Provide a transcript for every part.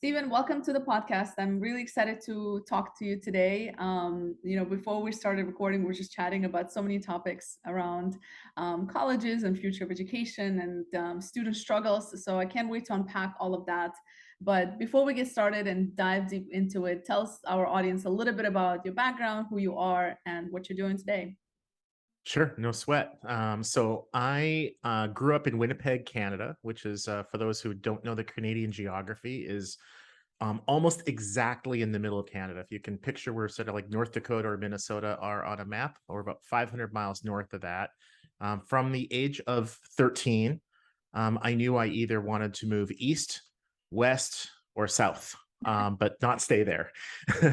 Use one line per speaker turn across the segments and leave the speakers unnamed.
Stephen, welcome to the podcast. I'm really excited to talk to you today. Before we started recording, we were just chatting about so many topics around colleges and future of education and student struggles. So I can't wait to unpack all of that. But before we get started and dive deep into it, tell us, our audience, a little bit about your background, who you are, and what you're doing today.
Sure, no sweat. So I grew up in Winnipeg, Canada, which is, for those who don't know the Canadian geography, is almost exactly in the middle of Canada. If you can picture where sort of like North Dakota or Minnesota are on a map, or about 500 miles north of that. From the age of 13, I knew I either wanted to move east, west, or south. But not stay there.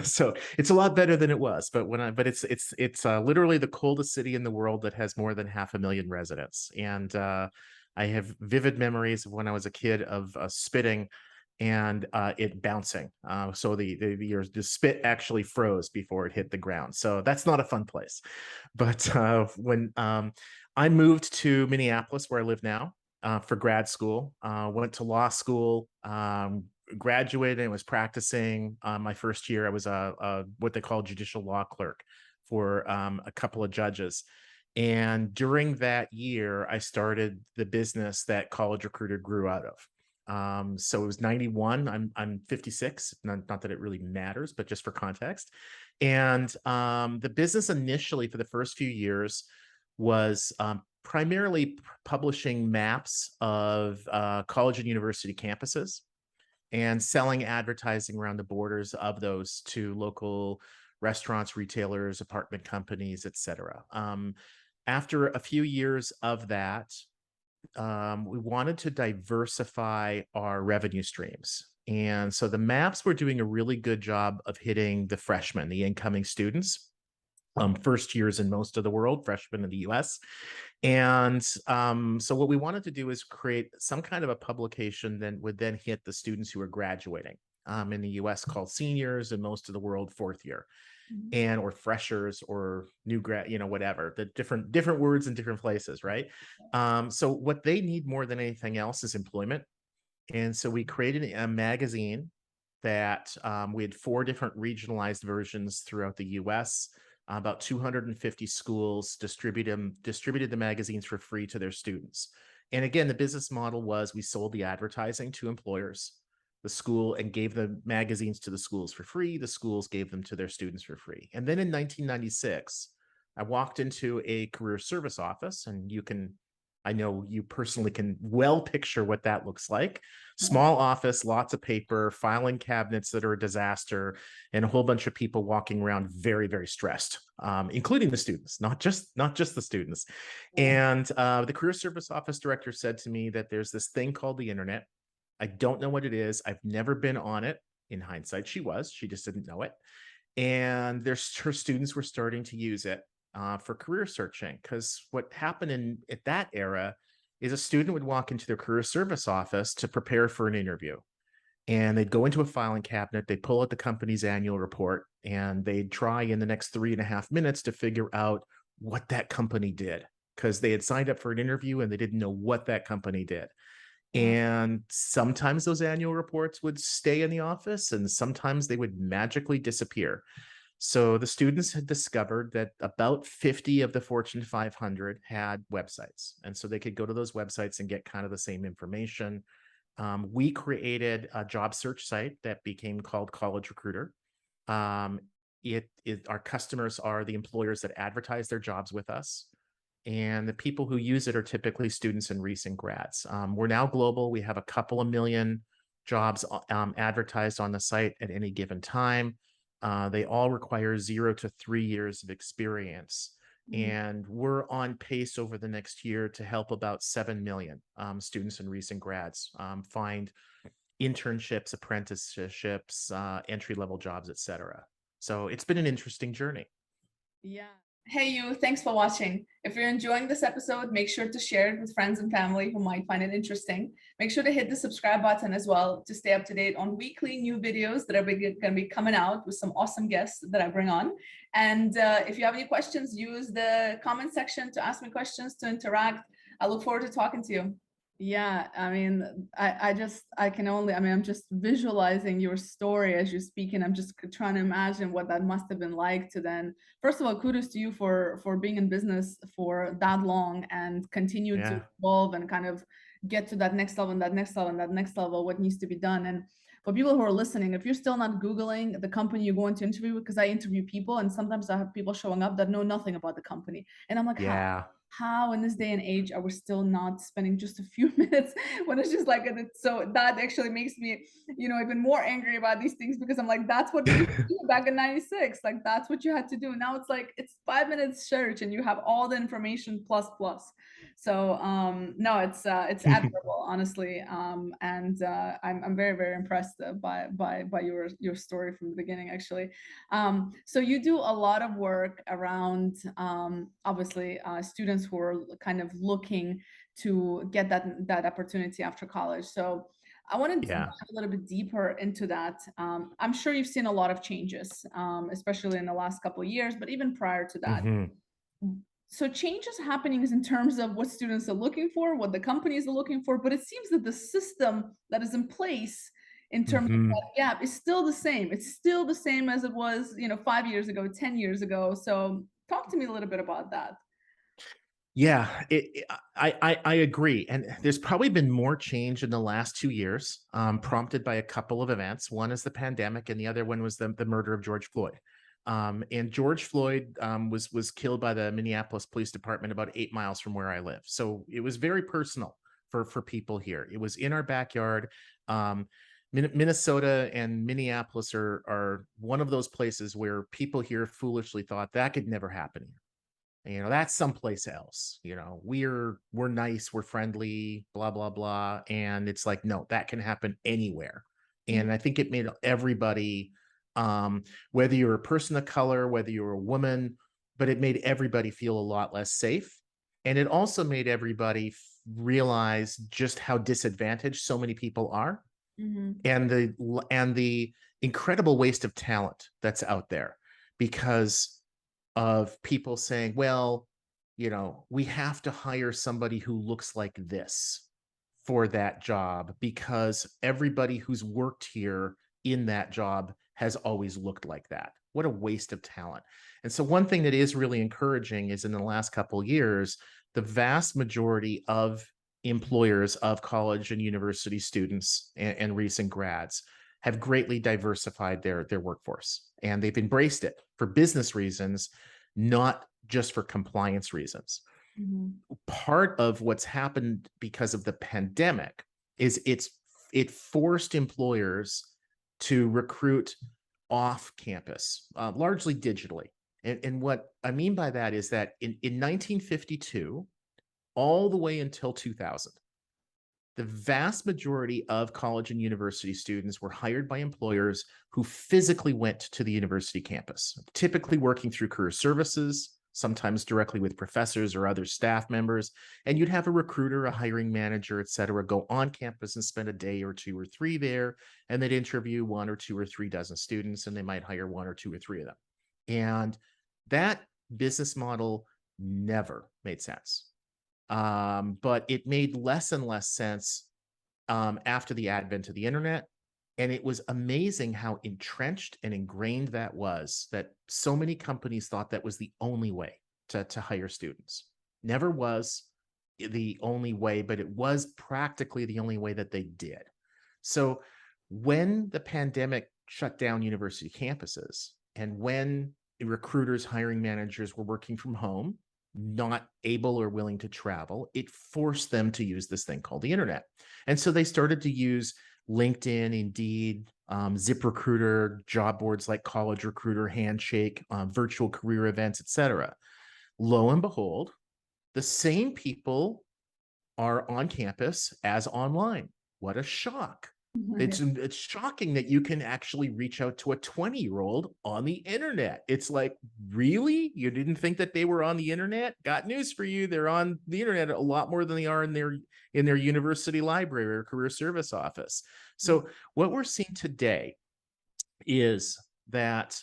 So it's a lot better than it was. But it's literally the coldest city in the world that has more than 500,000 residents. And I have vivid memories of when I was a kid of spitting and it bouncing. So the spit actually froze before it hit the ground. So that's not a fun place. But when I moved to Minneapolis, where I live now, for grad school, went to law school, graduated and was practicing. My first year, I was a what they call judicial law clerk for a couple of judges. And during that year, I started the business that College Recruiter grew out of. So it was 91. I'm 56. Not that it really matters, but just for context. And the business initially for the first few years was primarily publishing maps of college and university campuses and selling advertising around the borders of those to local restaurants, retailers, apartment companies, etc. After a few years of that, we wanted to diversify our revenue streams. And so the maps were doing a really good job of hitting the freshmen, the incoming students, first years in most of the world, freshmen in the US. And so what we wanted to do is create some kind of a publication that would then hit the students who are graduating in the US, called seniors, and most of the world fourth year, and or freshers or new grad, whatever, the different words in different places, right? So what they need more than anything else is employment. And so we created a magazine that we had 4 different regionalized versions throughout the US. About 250 schools distributed the magazines for free to their students. And again, the business model was we sold the advertising to employers, the school, and gave the magazines to the schools for free. The schools gave them to their students for free. And then in 1996, I walked into a career service office, and I know you personally can well picture what that looks like. Small office, lots of paper, filing cabinets that are a disaster, and a whole bunch of people walking around very, very stressed, including the students, not just the students. And the career service office director said to me that there's this thing called the internet. I don't know what it is. I've never been on it. In hindsight, she just didn't know it. And her students were starting to use it for career searching, because what happened at that era is a student would walk into their career service office to prepare for an interview, and they'd go into a filing cabinet, they'd pull out the company's annual report, and they'd try in the next 3.5 minutes to figure out what that company did, because they had signed up for an interview and they didn't know what that company did. And sometimes those annual reports would stay in the office, and sometimes they would magically disappear. So the students had discovered that about 50 of the Fortune 500 had websites. And so they could go to those websites and get kind of the same information. We created a job search site that became called College Recruiter. Our customers are the employers that advertise their jobs with us. And the people who use it are typically students and recent grads. We're now global. We have a couple of million jobs advertised on the site at any given time. They all require 0 to 3 years of experience. And we're on pace over the next year to help about 7 million students and recent grads find internships, apprenticeships, entry-level jobs, etc. So it's been an interesting journey.
Yeah. Hey, you, thanks for watching. If you're enjoying this episode, make sure to share it with friends and family who might find it interesting. Make sure to hit the subscribe button as well to stay up to date on weekly new videos that are going to be coming out with some awesome guests that I bring on. And if you have any questions, use the comment section to ask me questions, to interact. I look forward to talking to you. Yeah, I mean, I can only, I mean, I'm just visualizing your story as you're speaking. I'm just trying to imagine what that must have been like to then, first of all, kudos to you for being in business for that long and continue to
Yeah.
evolve and kind of get to that next level and that next level and that next level, what needs to be done. And for people who are listening, if you're still not Googling the company you're going to interview with, because I interview people and sometimes I have people showing up that know nothing about the company. And I'm like,
Yeah.
how in this day and age are we still not spending just a few minutes when it's just like so that actually makes me, even more angry about these things, because I'm like, that's what we used to do back in 96. Like, that's what you had to do. Now it's like it's 5 minutes search and you have all the information plus plus. So no, it's admirable, honestly. And I'm very, very impressed by your story from the beginning, actually. So you do a lot of work around, obviously, students who are kind of looking to get that opportunity after college. So I wanted to dive
Yeah.
a little bit deeper into that. I'm sure you've seen a lot of changes, especially in the last couple of years, but even prior to that.
Hmm.
So change is happening in terms of what students are looking for, what the companies are looking for, but it seems that the system that is in place in terms of
Hmm.
that gap is still the same. It's still the same as it was, 5 years ago, 10 years ago. So talk to me a little bit about that.
Yeah, I agree, and there's probably been more change in the last 2 years, prompted by a couple of events. One is the pandemic, and the other one was the murder of George Floyd. And George Floyd was killed by the Minneapolis Police Department about 8 miles from where I live, so it was very personal for people here. It was in our backyard. Um, Minnesota and Minneapolis are one of those places where people here foolishly thought that could never happen here. That's someplace else. We're nice, we're friendly, blah blah blah, and it's like, no, that can happen anywhere.
Mhm,
And I think it made everybody, whether you're a person of color, whether you're a woman, but it made everybody feel a lot less safe. And it also made everybody realize just how disadvantaged so many people are,
mhm,
and the incredible waste of talent that's out there because of people saying, well, we have to hire somebody who looks like this for that job because everybody who's worked here in that job has always looked like that. What a waste of talent. And so one thing that is really encouraging is in the last couple of years, the vast majority of employers of college and university students and recent grads have greatly diversified their workforce, and they've embraced it for business reasons, not just for compliance reasons.
mhm,
Part of what's happened because of the pandemic is it forced employers to recruit off campus, largely digitally. And what I mean by that is that in 1952, all the way until 2000, the vast majority of college and university students were hired by employers who physically went to the university campus, typically working through career services, sometimes directly with professors or other staff members. And you'd have a recruiter, a hiring manager, et cetera, go on campus and spend a day or two or three there. And they'd interview one or two or three dozen students, and they might hire one or two or three of them. And that business model never made sense. But it made less and less sense after the advent of the internet. And it was amazing how entrenched and ingrained that was, that so many companies thought that was the only way to hire students. Never was the only way, but it was practically the only way that they did. So when the pandemic shut down university campuses, and when recruiters, hiring managers were working from home, not able or willing to travel, it forced them to use this thing called the internet. And so they started to use LinkedIn, Indeed, ZipRecruiter, job boards like College Recruiter, Handshake, virtual career events, etc. Lo and behold, the same people are on campus as online. What a shock.
right.
It's shocking that you can actually reach out to a 20-year-old on the internet. It's like, really? You didn't think that they were on the internet? Got news for you. They're on the internet a lot more than they are in their university library or career service office. So what we're seeing today is that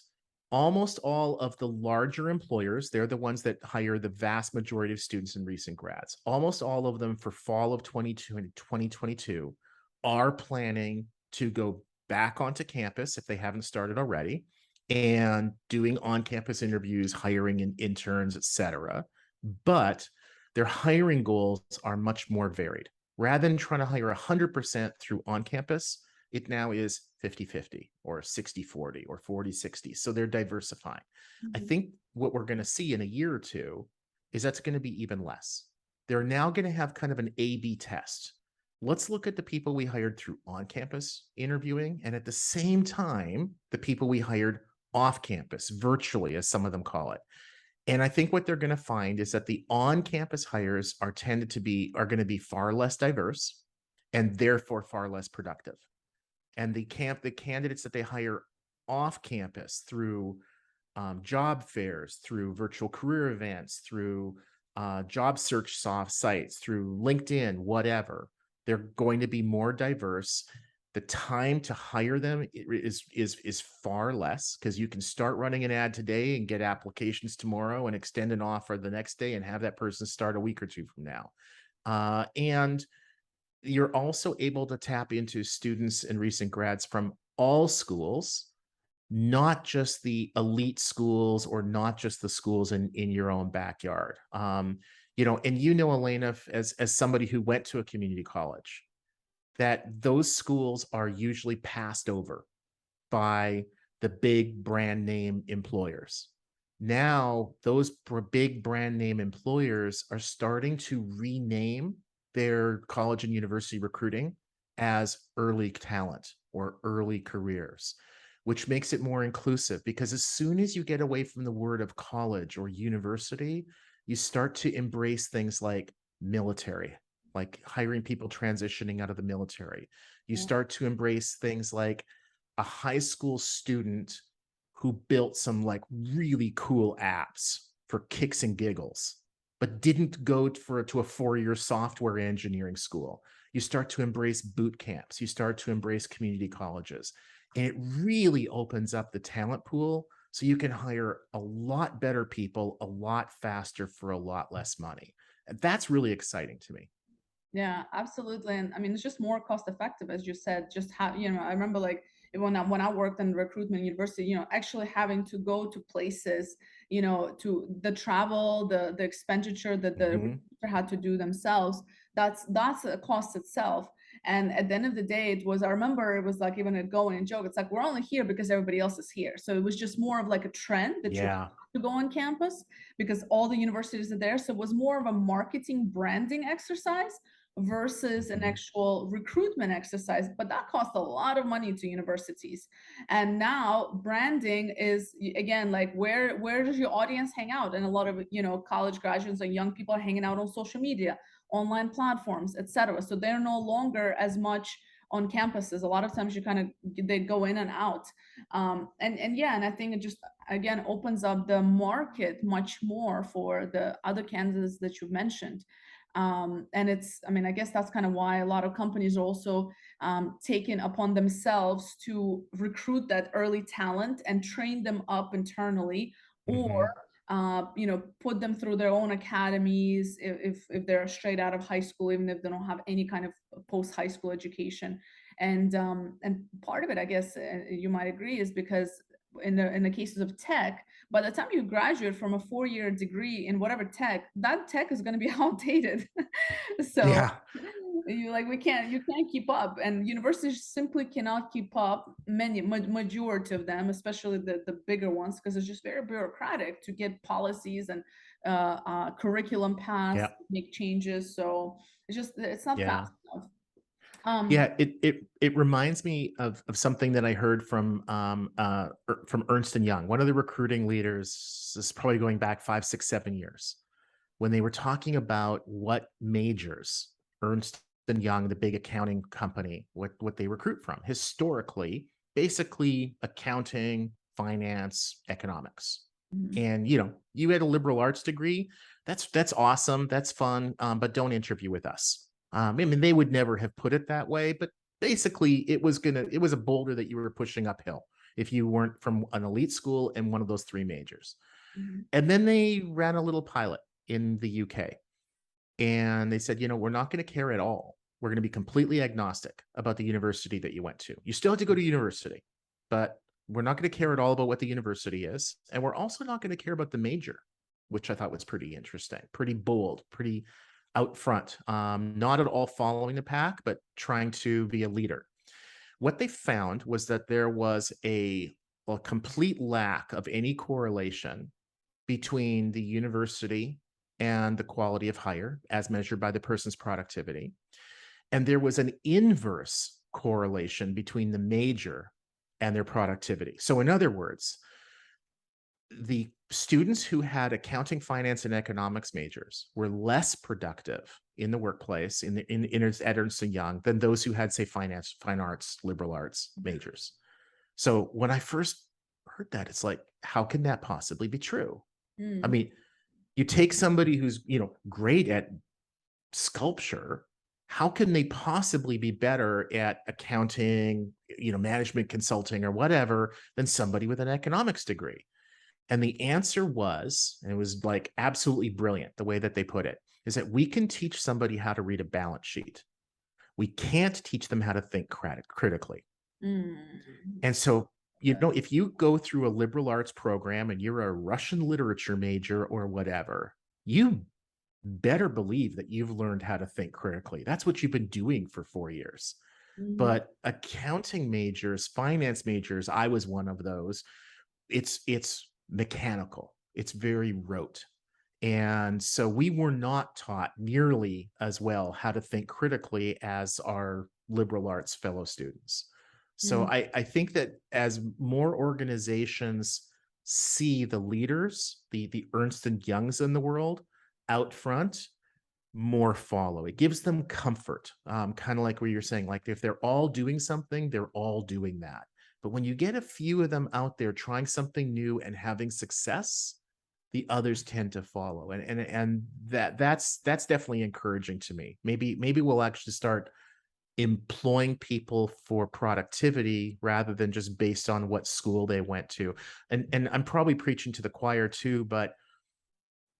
almost all of the larger employers, they're the ones that hire the vast majority of students and recent grads. Almost all of them for fall of 22 and 2022 are planning to go back onto campus if they haven't started already and doing on-campus interviews, hiring in interns, etc. But their hiring goals are much more varied. Rather than trying to hire 100% through on-campus, it now is 50-50 or 60-40 or 40-60. So they're diversifying. I
Mhm.
think what we're going to see in a year or two is that's going to be even less. They're now going to have kind of an A/B test. Let's look at the people we hired through on-campus interviewing, and at the same time, the people we hired off-campus, virtually, as some of them call it. And I think what they're going to find is that the on-campus hires are going to be far less diverse and therefore far less productive. And the candidates that they hire off campus through job fairs, through virtual career events, through job search soft sites, through LinkedIn, whatever, they're going to be more diverse. The time to hire them is far less because you can start running an ad today and get applications tomorrow and extend an offer the next day and have that person start a week or two from now. And you're also able to tap into students and recent grads from all schools, not just the elite schools or not just the schools in your own backyard. And Elena, as somebody who went to a community college, that those schools are usually passed over by the big brand name employers. Now, those big brand name employers are starting to rename their college and university recruiting as early talent or early careers, which makes it more inclusive because as soon as you get away from the word of college or university, you start to embrace things like military, like hiring people transitioning out of the military. You
Yeah.
start to embrace things like a high school student who built some like really cool apps for kicks and giggles, but didn't go to a 4-year software engineering school. You start to embrace boot camps. You start to embrace community colleges. And it really opens up the talent pool so you can hire a lot better people a lot faster for a lot less money. And that's really exciting to me.
Yeah, absolutely. And I mean, it's just more cost effective, as you said. Just how, I remember like when I worked in recruitment university, actually having to go to places, to the travel, the expenditure that the
Mhm.
recruiter had to do themselves. That's a cost itself. And at the end of the day, I remember it was like even a going and joke. It's like we're only here because everybody else is here. So it was just more of like a trend that you
Yeah.
have to go on campus because all the universities are there. So it was more of a marketing branding exercise versus an
Mhm.
actual recruitment exercise, but that costs a lot of money to universities. And now branding is again like where does your audience hang out? And a lot of college graduates and young people are hanging out on social media, online platforms, etc. So they're no longer as much on campuses. A lot of times they go in and out. And yeah, and I think it just again opens up the market much more for the other candidates that you mentioned. And I mean, I guess that's kind of why a lot of companies are also taking upon themselves to recruit that early talent and train them up internally, or
Mhm.
put them through their own academies if they're straight out of high school, even if they don't have any kind of post high school education. And part of it, I guess, you might agree, is because in the cases of tech, by the time you graduate from a 4-year degree in whatever tech, that tech is going to be outdated. So
Yeah.
you can't keep up, and universities simply cannot keep up. Majority of them, especially the bigger ones, because it's just very bureaucratic to get policies and curriculum passed,
Yeah.
make changes. So it's not
Yeah.
fast enough. Um,
Yeah, it reminds me of something that I heard from Ernst and Young, one of the recruiting leaders. This is probably going back 5, 6, 7 years, when they were talking about what majors Ernst and Young, the big accounting company, what they recruit from historically, basically accounting, finance, economics.
mhm.
And you had a liberal arts degree. That's awesome. That's fun. But don't interview with us. I mean, they would never have put it that way, but basically, it was a boulder that you were pushing uphill. if you weren't from an elite school in one of those three majors.
Mhm.
And then they ran a little pilot in the UK, and they said, we're not going to care at all. We're going to be completely agnostic about the university that you went to. You still have to go to university, but we're not going to care at all about what the university is. And we're also not going to care about the major, which I thought was pretty interesting, pretty bold, pretty out front, not at all following the pack, but trying to be a leader. What they found was that there was a complete lack of any correlation between the university and the quality of hire as measured by the person's productivity. And there was an inverse correlation between the major and their productivity. So, in other words, the students who had accounting, finance, and economics majors were less productive in the workplace at Ernst & Young than those who had, say, finance, fine arts, liberal arts majors. So when I first heard that, it's like, how can that possibly be true? I
Mm.
mean, you take somebody who's, great at sculpture, how can they possibly be better at accounting, management consulting or whatever than somebody with an economics degree? And the answer was, and it was like absolutely brilliant the way that they put it, is that we can teach somebody how to read a balance sheet. We can't teach them how to think critically.
Mm.
And so, if you go through a liberal arts program and you're a Russian literature major or whatever, you better believe that you've learned how to think critically. That's what you've been doing for 4 years.
Mhm.
But accounting majors, finance majors, I was one of those. It's mechanical. It's very rote. And so we were not taught nearly as well how to think critically as our liberal arts fellow students. So
Mm.
I think that as more organizations see the leaders, the Ernst and Youngs in the world out front, more follow. It gives them comfort, kind of like what you're saying. Like if they're all doing something, they're all doing that. But when you get a few of them out there trying something new and having success, the others tend to follow. And that's definitely encouraging to me. Maybe we'll actually start employing people for productivity rather than just based on what school they went to. And I'm probably preaching to the choir too, but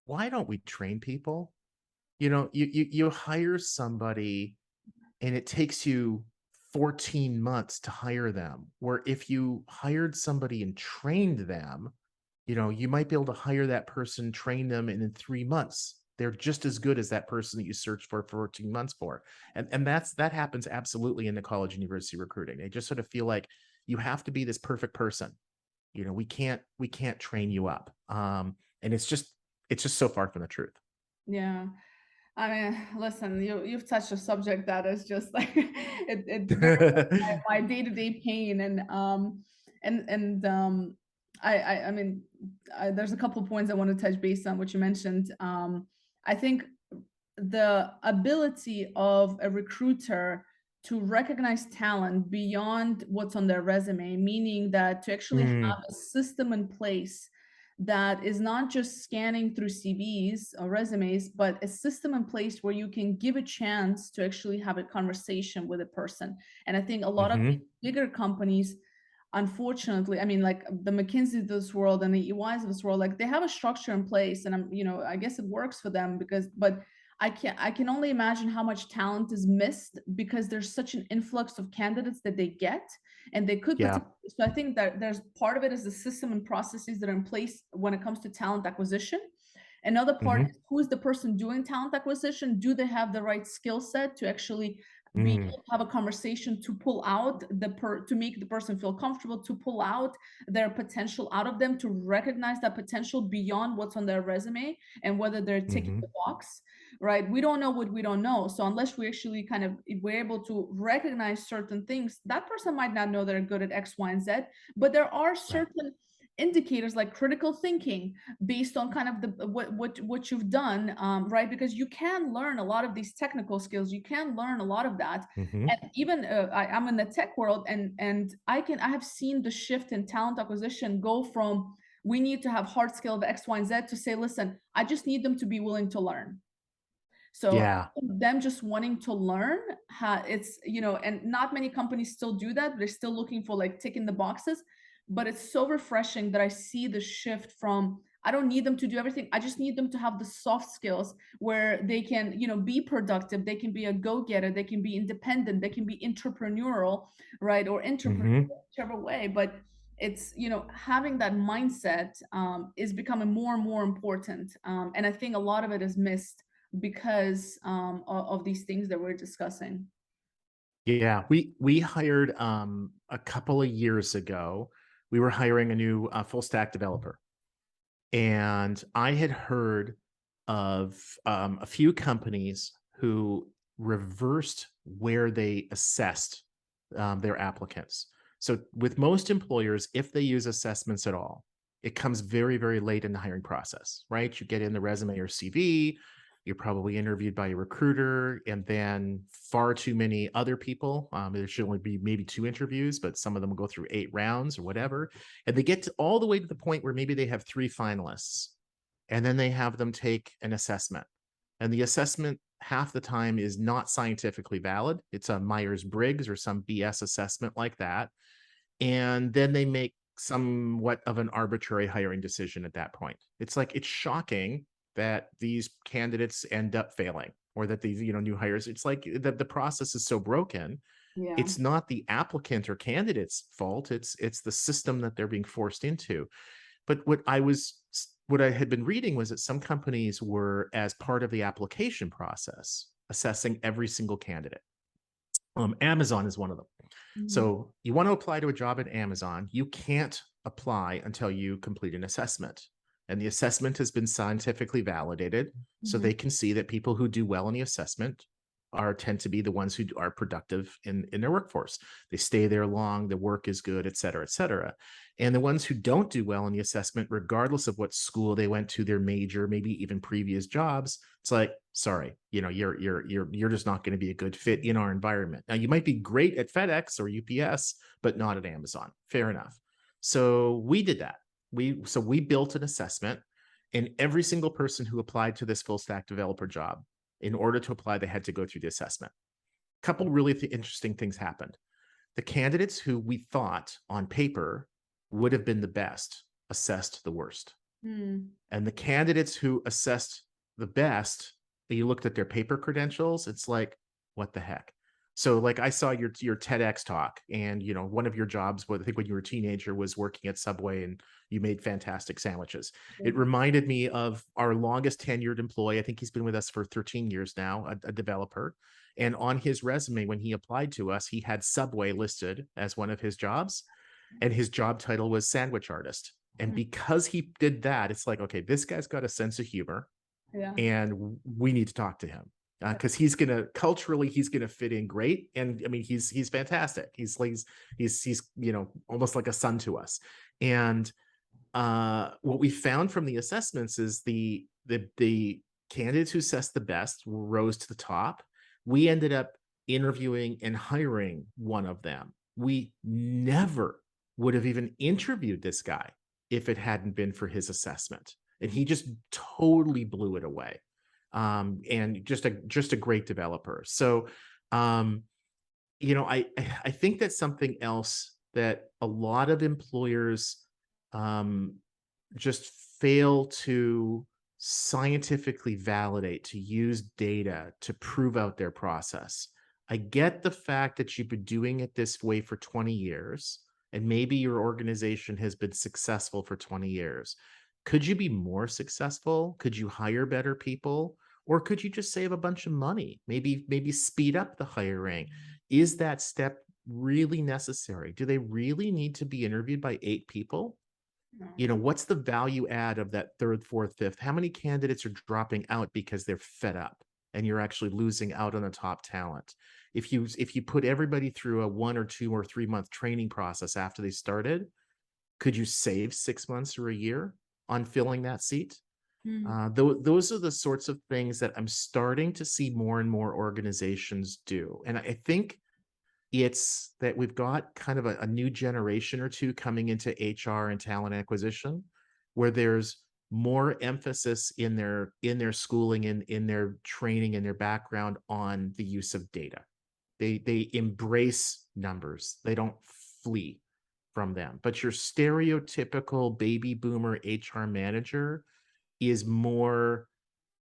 why don't we train people? You hire somebody and it takes you 14 months to hire them. Where if you hired somebody and trained them, you might be able to hire that person, train them, and in 3 months, they're just as good as that person that you searched for 14 months for. And that happens absolutely in the college university recruiting. They just sort of feel like you have to be this perfect person. We can't train you up. And it's just so far from the truth.
Yeah. I mean, listen, you've touched a subject that is just like it very much my day-to-day pain. And I mean, there's a couple of points I want to touch based on what you mentioned. I think the ability of a recruiter to recognize talent beyond what's on their resume, meaning that to actually
Mm,
have a system in place that is not just scanning through CVs or resumes, but a system in place where you can give a chance to actually have a conversation with a person. And I think a lot of the
mhm.
bigger companies, unfortunately, I mean, like the McKinsey of this world and the EYs of this world, like they have a structure in place, and I guess it works for them but I can only imagine how much talent is missed because there's such an influx of candidates that they get, and they could
Yeah.
potentially. So I think that there's part of it is the system and processes that are in place when it comes to talent acquisition. Another part
Mhm.
is who is the person doing talent acquisition? Do they have the right skill set to actually be
Mm.
able to have a conversation to pull out to make the person feel comfortable, to pull out their potential out of them, to recognize that potential beyond what's on their resume and whether they're ticking
Mhm.
the box, right? We don't know what we don't know. So unless we actually kind of if we're able to recognize certain things, that person might not know they're good at X, Y, and Z, but there are
Right.
certain indicators like critical thinking based on kind of the what you've done, right? Because you can learn a lot of these technical skills, you can learn a lot of that.
Mhm.
And even I'm in the tech world, and I have seen the shift in talent acquisition go from we need to have hard skill of X, Y, and Z to say, listen, I just need them to be willing to learn. So
Yeah.
them just wanting to learn, it's and not many companies still do that. They're still looking for like ticking the boxes. but it's so refreshing that I see the shift from I don't need them to do everything. I just need them to have the soft skills where they can, be productive. They can be a go-getter. They can be independent. They can be entrepreneurial, right? Or entrepreneur,
Hmm.
whichever way. But it's, having that mindset is becoming more and more important. And I think a lot of it is missed because of these things that we're discussing.
Yeah, we hired a couple of years ago. We were hiring a new full stack developer, and I had heard of a few companies who reversed where they assessed their applicants. So, with most employers, if they use assessments at all, it comes very, very late in the hiring process, right? You get in the resume or CV, you're probably interviewed by a recruiter, and then far too many other people. There should only be maybe 2 interviews, but some of them will go through 8 rounds or whatever. And they get all the way to the point where maybe they have 3 finalists, and then they have them take an assessment. And the assessment half the time is not scientifically valid. It's a Myers-Briggs or some BS assessment like that. And then they make somewhat of an arbitrary hiring decision at that point. It's like it's shocking that these candidates end up failing, or that these new hires. It's like that the process is so broken.
Yeah.
It's not the applicant or candidate's fault. It's the system that they're being forced into. But what I had been reading was that some companies were, as part of the application process, assessing every single candidate. Amazon is one of them.
Mhm.
So you want to apply to a job at Amazon, you can't apply until you complete an assessment. And the assessment has been scientifically validated, so
Mhm.
they can see that people who do well in the assessment tend to be the ones who are productive in their workforce. They stay there long, the work is good, et cetera, et cetera. And the ones who don't do well in the assessment, regardless of what school they went to, their major, maybe even previous jobs, it's like, sorry, you're just not going to be a good fit in our environment. Now, you might be great at FedEx or UPS, but not at Amazon. Fair enough. So we did that. We built an assessment, and every single person who applied to this full stack developer job, in order to apply, they had to go through the assessment. A couple really interesting things happened. The candidates who we thought on paper would have been the best assessed the worst.
Mm.
And the candidates who assessed the best, you looked at their paper credentials, it's like, what the heck? So, like, I saw your TEDx talk, and one of your jobs, I think when you were a teenager, was working at Subway, and you made fantastic sandwiches. It reminded me of our longest tenured employee. I think he's been with us for 13 years now, a developer. And on his resume, when he applied to us, he had Subway listed as one of his jobs, and his job title was sandwich artist. And
Mm.
because he did that, it's like, okay, this guy's got a sense of humor,
Yeah.
and we need to talk to him, because he's gonna fit in great. And I mean, he's fantastic. He's almost like a son to us. And what we found from the assessments is the candidates who assessed the best rose to the top. We ended up interviewing and hiring one of them. We never would have even interviewed this guy if it hadn't been for his assessment, and he just totally blew it away. And just a great developer. So, um, I think that's something else that a lot of employers um, just fail to scientifically validate, to use data to prove out their process. I get the fact that you've been doing it this way for 20 years, and maybe your organization has been successful for 20 years. Could you be more successful? Could you hire better people? Or could you just save a bunch of money? Maybe speed up the hiring. Is that step really necessary? Do they really need to be interviewed by 8 people?
No.
What's the value add of that third, fourth, fifth? How many candidates are dropping out because they're fed up, and you're actually losing out on the top talent? If you put everybody through a 1 or 2 or 3 month training process after they started, could you save 6 months or a year on filling that seat?
Mm.
Those are the sorts of things that I'm starting to see more and more organizations do. And I think it's that we've got kind of a new generation or two coming into HR and talent acquisition, where there's more emphasis in their schooling, in their training, in their background on the use of data. They embrace numbers. They don't flee from them. But your stereotypical baby boomer HR manager is more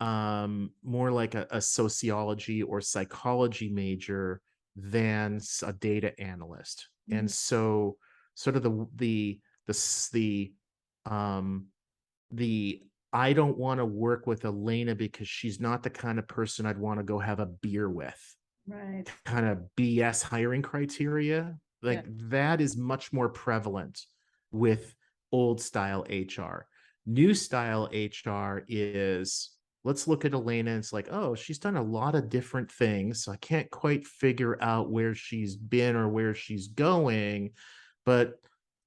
like a sociology or psychology major than a data analyst. And
Mhm.
so sort of the um the I don't want to work with Elena because she's not the kind of person I'd want to go have a beer with
Right.
kind of BS hiring criteria,
Yeah.
like that is much more prevalent with old style HR. New style HR is let's look at Elena and it's like, oh, she's done a lot of different things. So I can't quite figure out where she's been or where she's going, but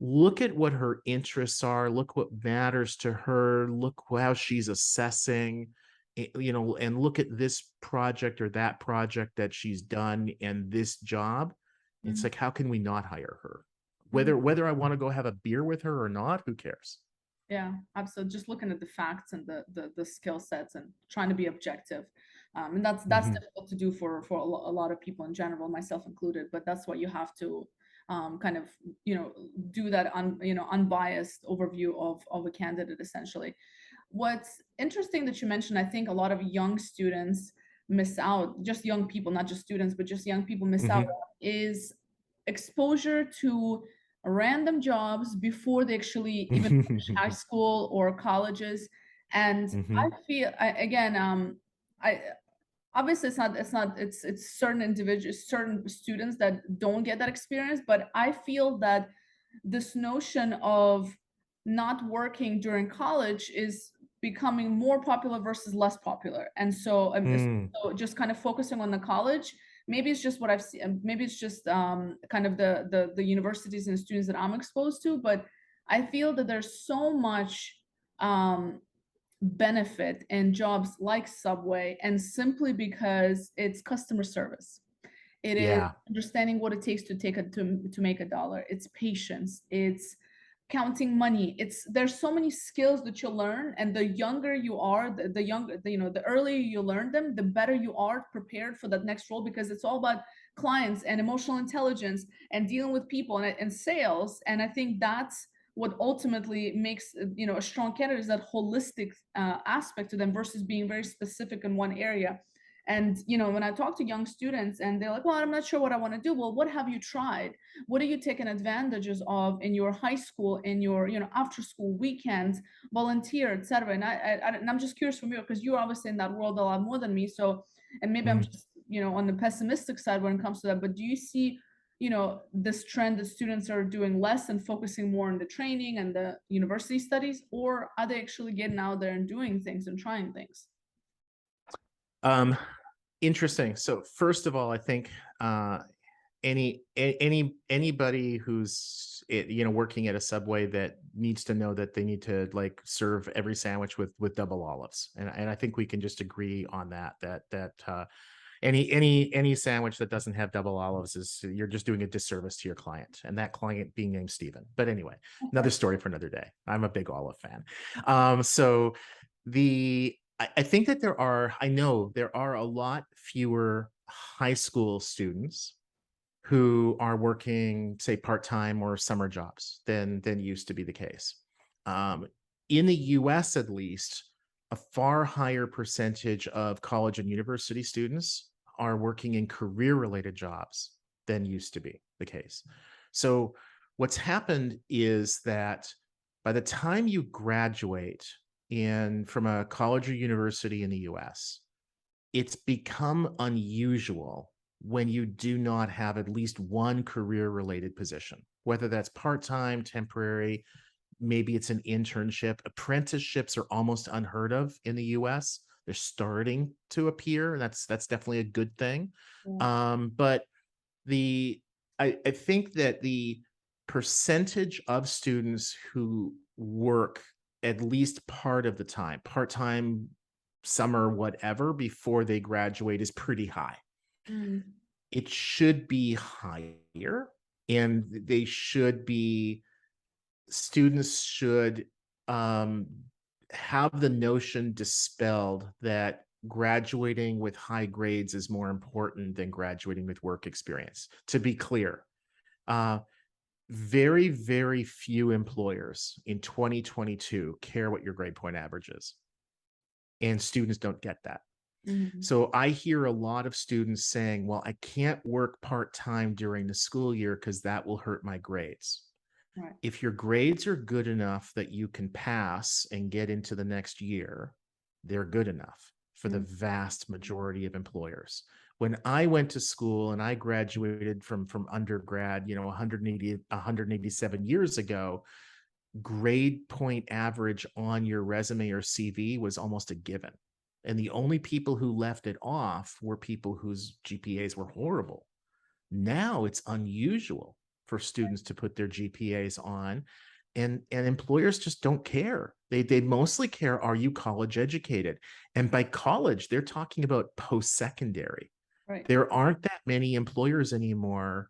look at what her interests are, look what matters to her, look how she's assessing, and look at this project or that project that she's done and this job. It's
Mhm.
like, how can we not hire her?
Mhm.
Whether I want to go have a beer with her or not, who cares?
Yeah, absolutely. Just looking at the facts and the skill sets and trying to be objective, and that's
Mhm.
difficult to do for a lot of people in general, myself included. But that's what you have to kind of do that unbiased overview of a candidate essentially. What's interesting that you mentioned, I think a lot of young students miss out, just young people, not just students, but just young people miss out
Mhm.
on, is exposure to random jobs before they actually even finish high school or colleges. And I
Mhm.
feel again, I obviously it's certain individuals, certain students that don't get that experience, but I feel that this notion of not working during college is becoming more popular versus less popular. And so,
Mm.
so just kind of focusing on the college, maybe it's just what I've seen, maybe it's just kind of the universities and students that I'm exposed to, but I feel that there's so much um, benefit in jobs like Subway, and simply because it's customer service. It is
Yeah.
understanding what it takes to to make a dollar. It's patience. It's counting money. It's there's so many skills that you learn, and the younger you are, the younger, the earlier you learn them, the better you are prepared for that next role, because it's all about clients and emotional intelligence and dealing with people and sales. And I think that's what ultimately makes a strong candidate, is that holistic aspect to them versus being very specific in one area. And when I talk to young students and they're like, well, I'm not sure what I want to do. Well, what have you tried? What are you taking advantages of in your high school, in your after school weekends, volunteer, etc.? And I'm just curious from you, because you're obviously in that world a lot more than me. So, and maybe I'm
Mm.
just on the pessimistic side when it comes to that. But do you see this trend that students are doing less and focusing more on the training and the university studies, or are they actually getting out there and doing things and trying things?
Um, Interesting. So first of all, I think anybody who's working at a Subway that needs to know that they need to like serve every sandwich with double olives, and I think we can just agree on that any sandwich that doesn't have double olives is you're just doing a disservice to your client, and that client being named Steven. But anyway, another story for another day. I'm a big olive fan. So I think that I know there are a lot fewer high school students who are working, say, part-time or summer jobs than used to be the case. Um, in the US, at least, a far higher percentage of college and university students are working in career-related jobs than used to be the case. So what's happened is that by the time you graduate from a college or university in the US, it's become unusual when you do not have at least one career related position, whether that's part time, temporary, maybe it's an internship. Apprenticeships are almost unheard of in the US. They're starting to appear. That's definitely a good thing.
Yeah.
But the I think that the percentage of students who work at least part of the time, part-time, summer, whatever, before they graduate is pretty high.
Mm,
It should be higher, and students should um, have the notion dispelled that graduating with high grades is more important than graduating with work experience. To be clear, uh, very, very few employers in 2022 care what your grade point average is, and students don't get that.
Mhm.
So I hear a lot of students saying, well, I can't work part-time during the school year because that will hurt my grades.
Right.
If your grades are good enough that you can pass and get into the next year, they're good enough for the
Mm.
vast majority of employers. When I went to school and I graduated from undergrad, 187 years ago, grade point average on your resume or CV was almost a given. And the only people who left it off were people whose GPAs were horrible. Now it's unusual for students to put their GPAs on, and employers just don't care. They mostly care, are you college educated? And by college, they're talking about post-secondary.
Right.
There aren't that many employers anymore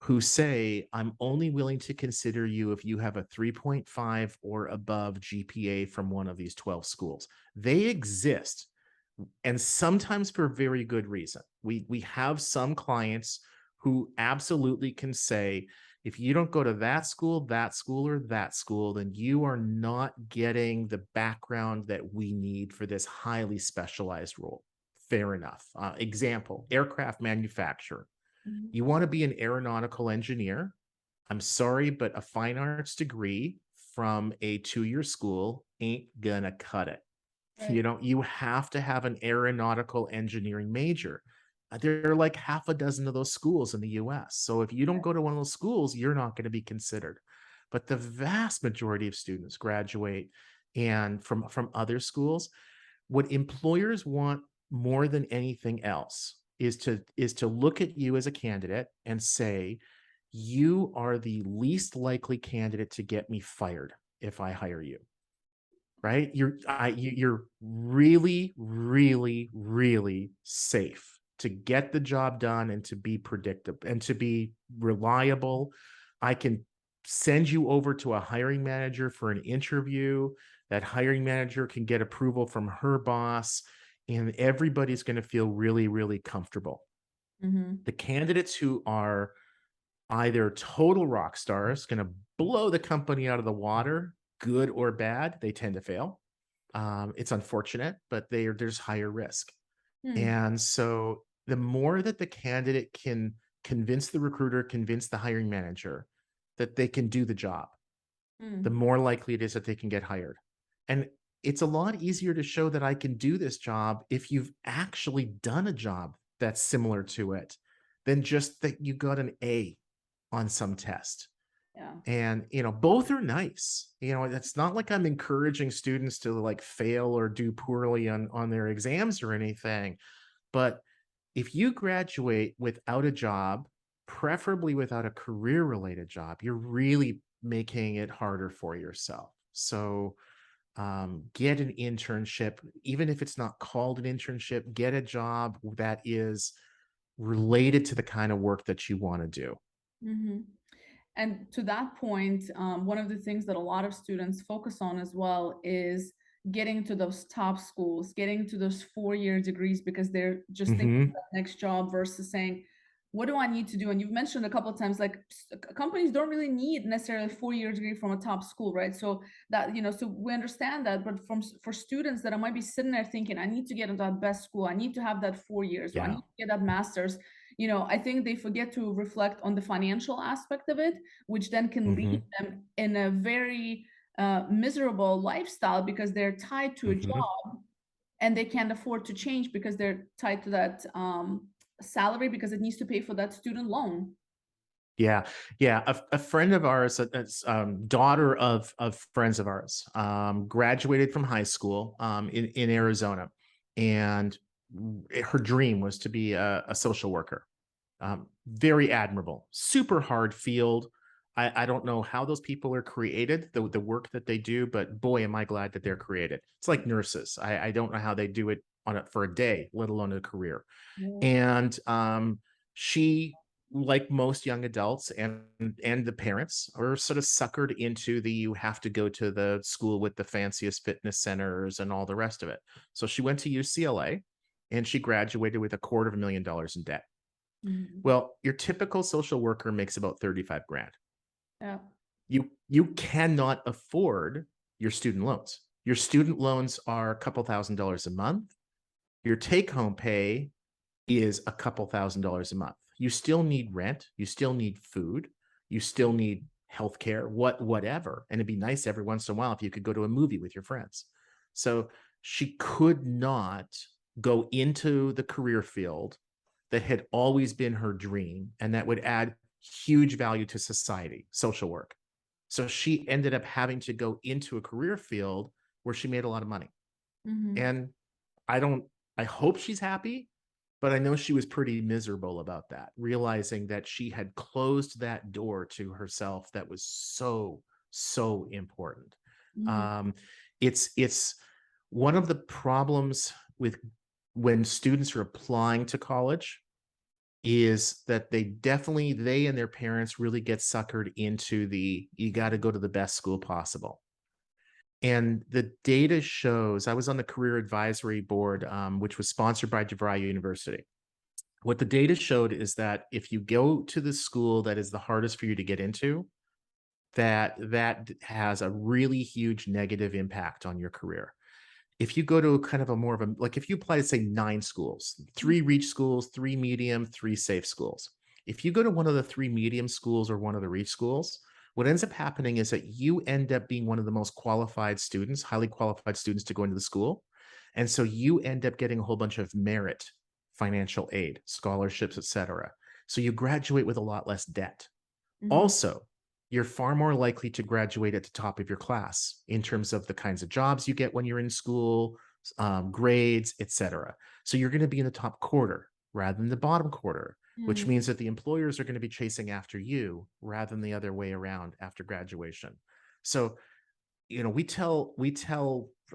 who say, I'm only willing to consider you if you have a 3.5 or above GPA from one of these 12 schools. They exist, and sometimes for very good reason. We have some clients who absolutely can say, if you don't go to that school, or that school, then you are not getting the background that we need for this highly specialized role. Fair enough. Example, aircraft manufacturer.
Mhm.
You want to be an aeronautical engineer? I'm sorry, but a fine arts degree from a 2-year school ain't gonna cut it.
Right.
You have to have an aeronautical engineering major. There are like half a dozen of those schools in the US. So if you don't go to one of those schools, you're not going to be considered. But the vast majority of students graduate and from other schools. What employers want more than anything else is to look at you as a candidate and say, you are the least likely candidate to get me fired if I hire you. Right? You're really, really, really safe to get the job done and to be predictable and to be reliable. I can send you over to a hiring manager for an interview. That hiring manager can get approval from her boss, and everybody's going to feel really, really comfortable.
Mhm.
The candidates who are either total rock stars, going to blow the company out of the water, good or bad, they tend to fail. It's unfortunate, but there's higher risk.
Mm.
And so the more that the candidate can convince the recruiter, convince the hiring manager that they can do the job, the
Mm.
more likely it is that they can get hired. And it's a lot easier to show that I can do this job if you've actually done a job that's similar to it than just that you got an A on some test.
Yeah.
And both are nice. It's not like I'm encouraging students to like fail or do poorly on their exams or anything, but if you graduate without a job, preferably without a career related job, you're really making it harder for yourself. So get an internship, even if it's not called an internship. Get a job that is related to the kind of work that you want to do.
Mhm. And to that point, one of the things that a lot of students focus on as well is getting to those top schools, getting to those 4-year degrees because they're just thinking
Hmm.
about next job versus saying, what do I need to do? And you've mentioned a couple of times, like companies don't really need necessarily a 4-year degree from a top school, right? So that, so we understand that, but for students that I might be sitting there thinking, I need to get into that best school, I need to have that 4 years, or I need
Yeah.
to get that master's. I think they forget to reflect on the financial aspect of it, which then can lead
Hmm.
them in a very miserable lifestyle because they're tied to a
Hmm.
job and they can't afford to change because they're tied to that salary because it needs to pay for that student loan.
Yeah, yeah. A friend of ours, that's daughter of friends of ours, graduated from high school in Arizona, and her dream was to be a social worker. Very admirable, super hard field. I don't know how those people are created, the work that they do, but boy, am I glad that they're created. It's like nurses. I don't know how they do it for a day, let alone a career.
Yeah.
And she, like most young adults and the parents, are sort of suckered into the, you have to go to the school with the fanciest fitness centers and all the rest of it. So she went to UCLA and she graduated with $250,000 in debt.
Mhm.
Well, your typical social worker makes about 35 grand.
Yeah.
You cannot afford your student loans. Your student loans are a couple $1,000s a month. Your take-home pay is a couple $1,000s a month. You still need rent, you still need food, you still need healthcare, whatever. And it'd be nice every once in a while if you could go to a movie with your friends. So she could not go into the career field that had always been her dream and that would add huge value to society, social work. So she ended up having to go into a career field where she made a lot of money.
Hmm.
And I don't, I hope she's happy, but I know she was pretty miserable about that, realizing that she had closed that door to herself that was so, so important.
Hmm.
Um, it's one of the problems with when students are applying to college is that they and their parents really get suckered into the you got to go to the best school possible. And the data shows, I was on the career advisory board, which was sponsored by DeVry University. What the data showed is that if you go to the school that is the hardest for you to get into, that has a really huge negative impact on your career. If you go to kind of a more of a, like if you apply to say 9 schools, 3 reach schools, 3 medium, 3 safe schools. If you go to one of the 3 medium schools or one of the reach schools, what ends up happening is that you end up being one of the most qualified students, highly qualified students to go into the school. And so you end up getting a whole bunch of merit, financial aid, scholarships, etc. So you graduate with a lot less debt.
Hmm.
Also, you're far more likely to graduate at the top of your class in terms of the kinds of jobs you get when you're in school, grades, etc. So you're going to be in the top quarter rather than the bottom quarter, which
Hmm.
means that the employers are going to be chasing after you rather than the other way around after graduation. So, we tell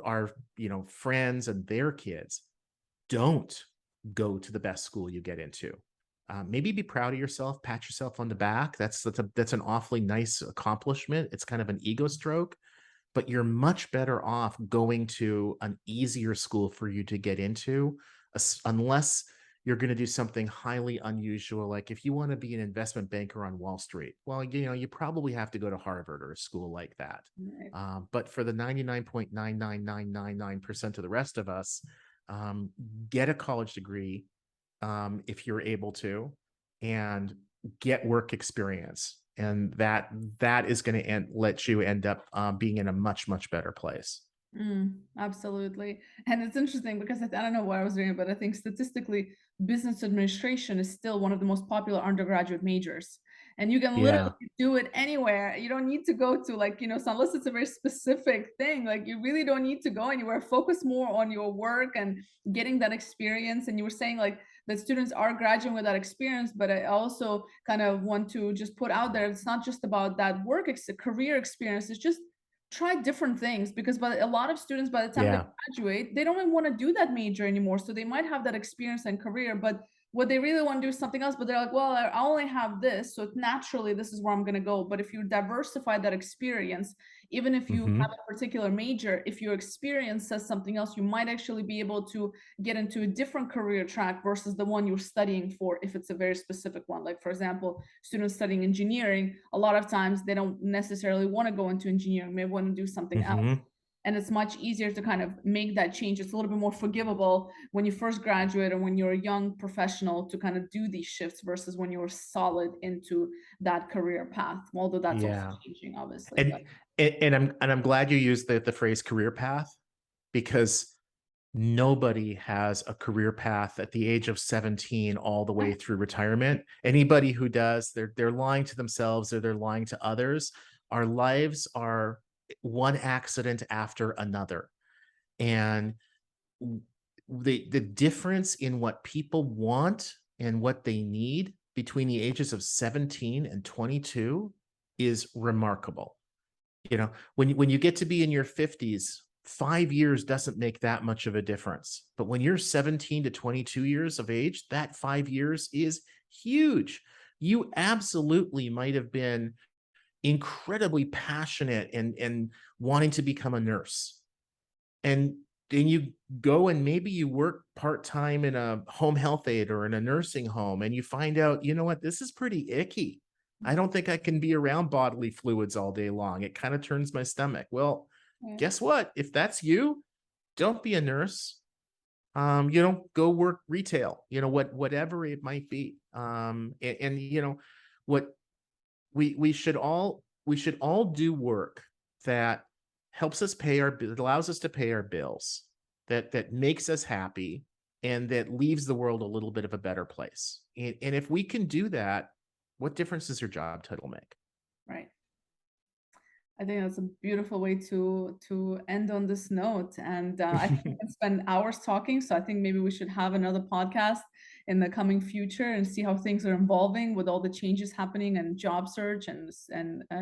our, friends and their kids, don't go to the best school you get into. Maybe be proud of yourself, pat yourself on the back. That's an awfully nice accomplishment. It's kind of an ego stroke, but you're much better off going to an easier school for you to get into, unless you're going to do something highly unusual. Like if you want to be an investment banker on Wall Street, well, you probably have to go to Harvard or a school like that.
Right.
But for the 99.99999% of the rest of us, um, get a college degree if you're able to, and get work experience, and that is going to let you end up being in a much much better place.
Absolutely. And it's interesting because I don't know what I was doing, but I think statistically, business administration is still one of the most popular undergraduate majors. And you can literally
Yeah.
do it anywhere. You don't need to go to like, so unless it's a very specific thing, like you really don't need to go anywhere. Focus more on your work and getting that experience. And you were saying like that students are graduating with that experience, but I also kind of want to just put out there, it's not just about that career experience. It's just try different things because a lot of students by the time they
Yeah.
graduate they don't even want to do that major anymore, so they might have that experience and career, but what they really want to do is something else, but they're like, well, I only have this, so naturally this is where I'm going to go. But if you diversify that experience, even if you have
Hmm.
a particular major, if your experience says something else, you might actually be able to get into a different career track versus the one you're studying for, if it's a very specific one. Like for example, students studying engineering, a lot of times they don't necessarily want to go into engineering, maybe want to do something else.
Hmm.
And it's much easier to kind of make that change. It's a little bit more forgivable when you first graduate or when you're a young professional to kind of do these shifts versus when you're solid into that career path. Although that's also
Yeah.
changing, obviously. But
And I'm glad you used the phrase career path, because nobody has a career path at the age of 17 all the way through retirement. Anybody who does, they're lying to themselves or they're lying to others. Our lives are one accident after another. And the difference in what people want and what they need between the ages of 17 and 22 is remarkable. When you get to be in your 50s, 5 years doesn't make that much of a difference. But when you're 17 to 22 years of age, that 5 years is huge. You absolutely might have been incredibly passionate and wanting to become a nurse. And then you go and maybe you work part-time in a home health aide or in a nursing home, and you find out, you know what, this is pretty icky. I don't think I can be around bodily fluids all day long. It kind of turns my stomach. Well,
Yeah.
guess what? If that's you, don't be a nurse. Go work retail, whatever it might be. And what we should all do work that helps us that allows us to pay our bills, that makes us happy, and that leaves the world a little bit of a better place. And if we can do that, what difference does your job title make?
Right. I think that's a beautiful way to end on this note. And I think we can spend hours talking. So I think maybe we should have another podcast in the coming future and see how things are evolving with all the changes happening in job search and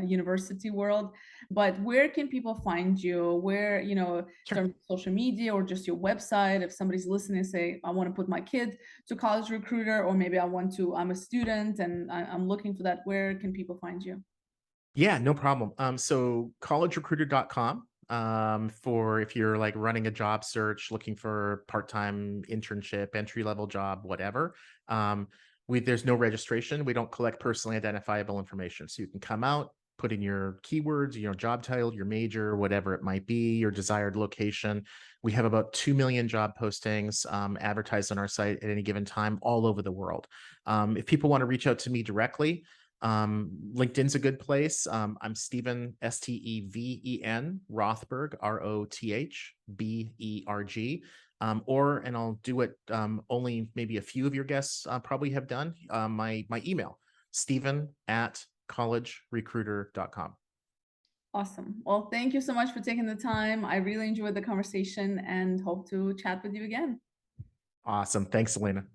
university world. But where can people find you? Where, in
Sure.
terms of social media or just your website? If somebody's listening and say, I want to put my kid to college recruiter, or maybe I'm a student and I'm looking for that. Where can people find you?
Yeah, no problem. So collegerecruiter.com, for if you're like running a job search, looking for part-time internship, entry-level job, whatever. There's no registration. We don't collect personally identifiable information. So you can come out, put in your keywords, job title, your major, whatever it might be, your desired location. We have about 2 million job postings advertised on our site at any given time all over the world. If people want to reach out to me directly, LinkedIn's a good place. I'm Steven, Steven Rothberg, Rothberg. And I'll do it. Only maybe a few of your guests probably have done. My email, Steven@collegerecruiter.com.
Awesome. Well, thank you so much for taking the time. I really enjoyed the conversation and hope to chat with you again.
Awesome. Thanks, Elena.